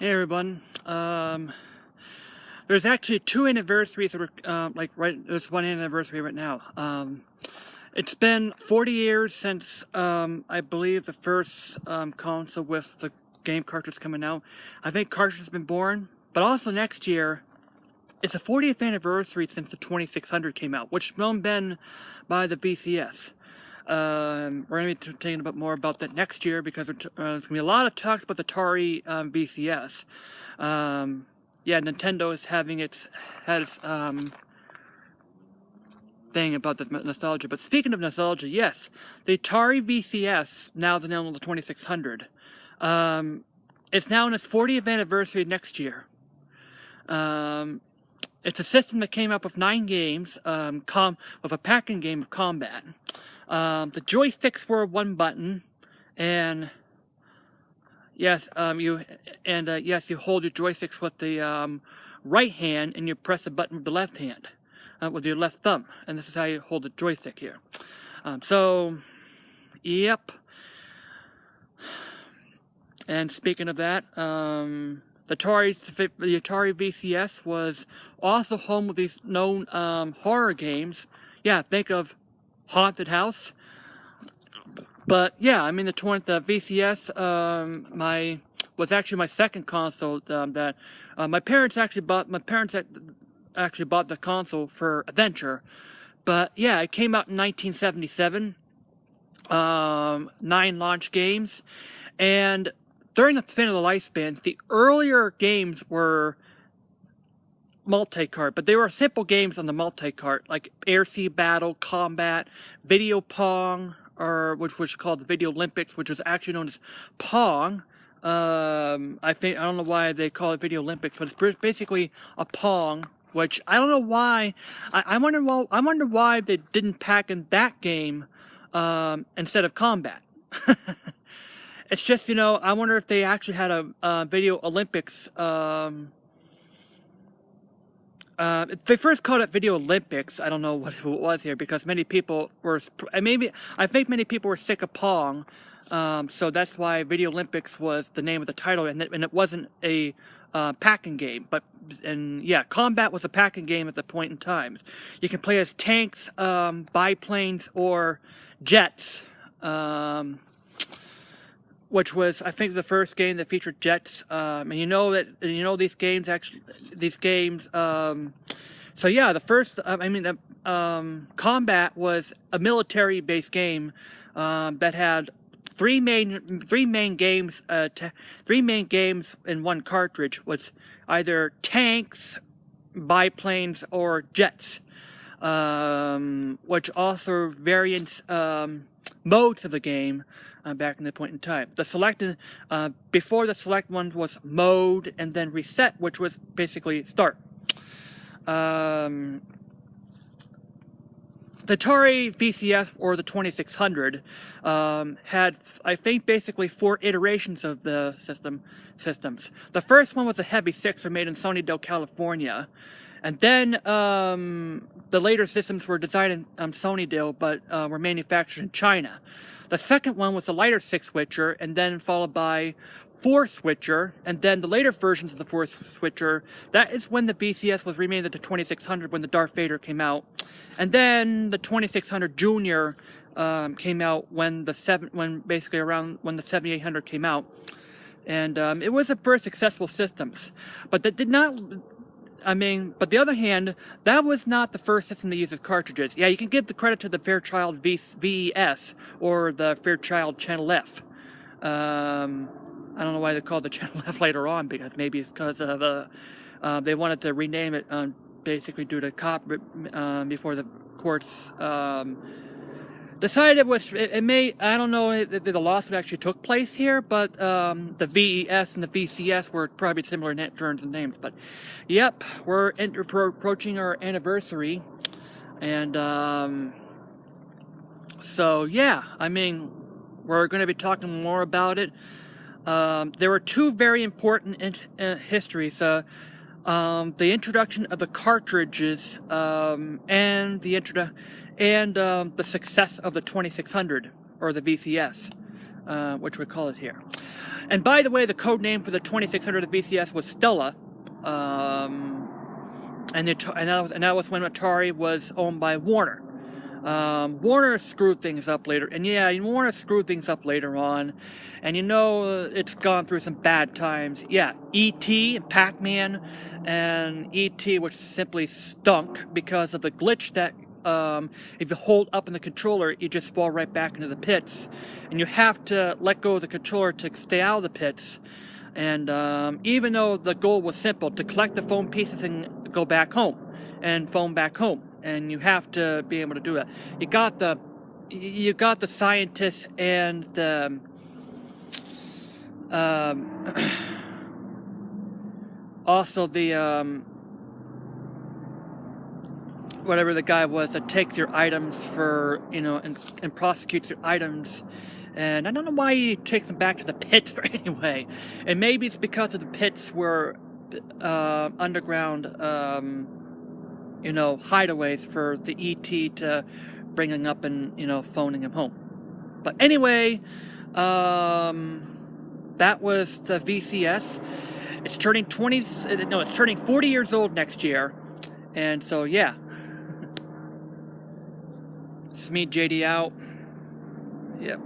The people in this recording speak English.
Hey everyone. There's actually two anniversaries that are there's one anniversary right now. It's been 40 years since I believe the first console with the game cartridge coming out. I think cartridge has been born, but also next year it's the 40th anniversary since the 2600 came out, which is been by the VCS. We're going to be talking a bit more about that next year because there's going to be a lot of talks about the Atari VCS. Yeah, Nintendo is having its thing about the nostalgia. But speaking of nostalgia, yes, the Atari VCS, now the known as the 2600, it's now in its 40th anniversary next year. It's a system that came up with 9 games, with a packing game of combat. The joysticks were one button, and yes, you hold your joysticks with the right hand, and you press the button with the left hand, with your left thumb, and this is how you hold the joystick here. Yep. And speaking of that, the Atari VCS was also home with these known horror games. Yeah, think of Haunted House. But yeah, I mean the VCS was actually my second console that my parents actually bought. My parents actually bought the console for adventure. But yeah, it came out in 1977. 9 launch games, and during the span of the lifespan, the earlier games were multi-cart, but they were simple games on the multi-cart, like air-sea battle, combat, video pong, or which was called the Video Olympics, which was actually known as Pong. I don't know why they call it Video Olympics, but it's basically a Pong. Which I don't know why. I wonder why they didn't pack in that game instead of combat. It's just, I wonder if they actually had a Video Olympics. They first called it Video Olympics. I don't know what it was here because many people were. I think many people were sick of Pong, so that's why Video Olympics was the name of the title, and it wasn't a packing game. Combat was a packing game at the point in time. You can play as tanks, biplanes, or jets. Which was, I think, the first game that featured jets, and these games. So yeah, the first, Combat was a military-based game that had three main games in one cartridge. Was either tanks, biplanes, or jets, which also variants modes of the game. Back in the point in time, before the select one was mode and then reset, which was basically start. The Atari VCS, or the 2600, had, I think, basically 4 iterations of the systems. The first one was a Heavy 6er made in Sunnydale, California. And then the later systems were designed in Sunnydale, but were manufactured in China. The second one was a lighter 6-switcher, and then followed by 4-switcher, and then the later versions of the 4-switcher. That is when the VCS was renamed to the 2600 when the Darth Vader came out, and then the 2600 Junior came out when the 7800 came out, and it was the first successful systems, but that did not. But the other hand, that was not the first system that uses cartridges. Yeah, you can give the credit to the Fairchild VES or the Fairchild Channel F. I don't know why they called the Channel F later on, because maybe it's because of they wanted to rename it basically due to before the courts decided I don't know if the lawsuit actually took place here, but the VES and the VCS were probably similar terms and names. But yep, we're approaching our anniversary, and so yeah, we're going to be talking more about it. There were 2 very important histories. The introduction of the cartridges and the success of the 2600 or the VCS. which we call it here. And by the way, the code name for the 2600 of VCS was Stella, and that was when Atari was owned by Warner. Warner screwed things up later, and yeah, Warner screwed things up later on, and it's gone through some bad times. Yeah, E.T. and Pac-Man, and E.T., which simply stunk because of the glitch that if you hold up in the controller, you just fall right back into the pits, and you have to let go of the controller to stay out of the pits. And even though the goal was simple, to collect the foam pieces and go back home, and foam back home, and you have to be able to do that. You got the scientists and the also the whatever the guy was that takes your items for and prosecutes your items. And I don't know why he takes them back to the pits anyway. And maybe it's because of the pits were underground, hideaways for the ET to bring him up and, phoning him home. But anyway, that was the VCS. It's turning 40 years old next year. And so, yeah. This is me, JD, out. Yep.